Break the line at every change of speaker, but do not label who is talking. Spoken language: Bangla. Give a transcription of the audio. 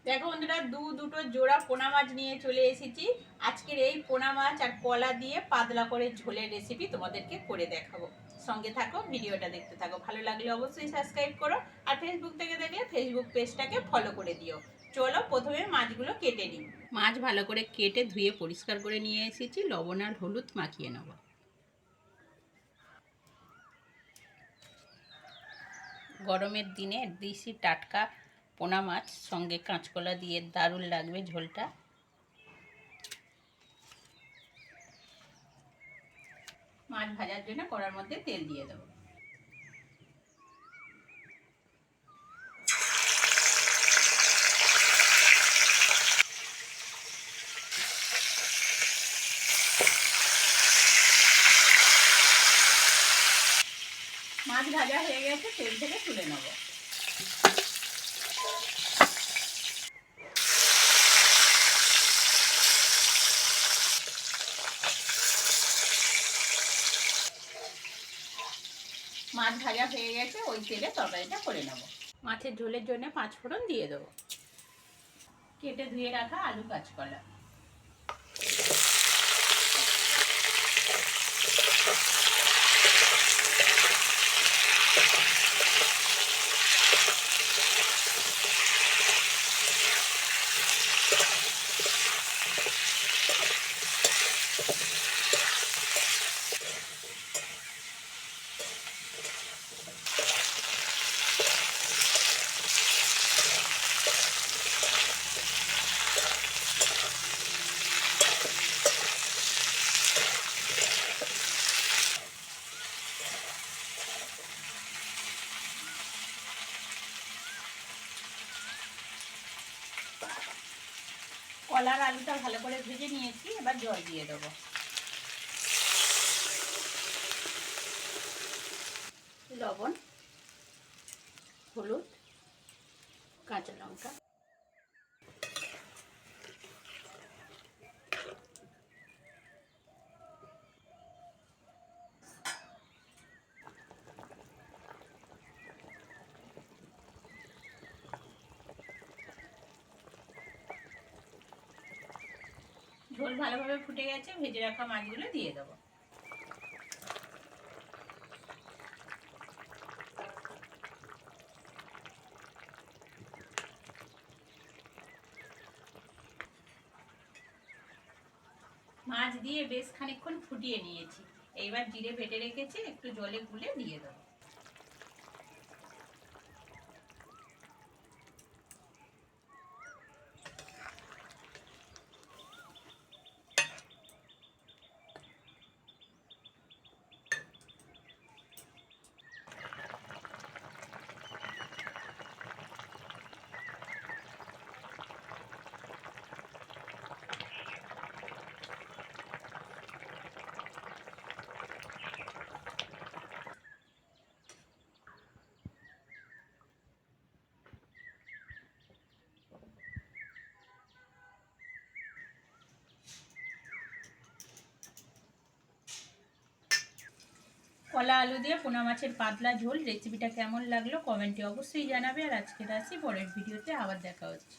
দেখো বন্ধুরা, দুটো জোড়া পোনা মাছ নিয়ে চলে এসেছি। আজকের এই পোনা মাছ আর কলা দিয়ে পাতলা করে ঝোলের রেসিপি তোমাদেরকে করে দেখাবো। সঙ্গে থাকো, ভিডিওটা দেখতে থাকো। ভালো লাগলে অবশ্যই সাবস্ক্রাইব করো, আর ফেসবুক থেকে দেখলে ফেসবুক পেজটাকে ফলো করে দিও। চলো প্রথমে মাছগুলো কেটে নিই। মাছ ভালো করে কেটে ধুয়ে পরিষ্কার করে নিয়ে এসেছি। লবণ আর হলুদ মাখিয়ে নেব। গরমের দিনে দেশি টাটকা পোনা মাছ সঙ্গে কাঁচকলা দিয়ে দারুণ লাগবে ঝোলটা। মাছ ভাজার জন্য কড়ার মধ্যে তেল দিয়ে দেবো। মাছ ভাজা হয়ে গেছে, তেল থেকে তুলে নেব। মাছ ভাজা হয়ে গেছে, ওই তেলে তরকারিটা করে নেব। মাছের ঝোলের জন্য 5 ফোড়ন দিয়ে দেবো। কেটে ধুয়ে রাখা আলু কাঁচকলা, কলার আলুটা ভালো করে ভেজে নিয়েছি। এবার জল দিয়ে দেবো। লবণ, হলুদ, কাঁচা লঙ্কা, ঝোল ভালোভাবে ফুটে গেছে, ভেজে রাখা মাছগুলো দিয়ে দেবো। মাছ দিয়ে বেশ খানিকক্ষণ ফুটিয়ে নিয়েছি। এইবার জিরে বেটে রেখেছি, একটু জলে গুলে দিয়ে দেবো। কলা আলু দিয়ে পোনা মাছের পাতলা ঝোল রেসিপিটা কেমন লাগলো কমেন্টে অবশ্যই জানাবে। আর আজকে আসি, পরের ভিডিওতে আবার দেখা হচ্ছে।